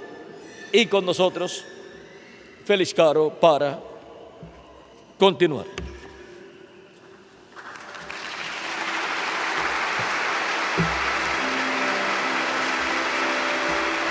y con nosotros Félix Caro para continuar.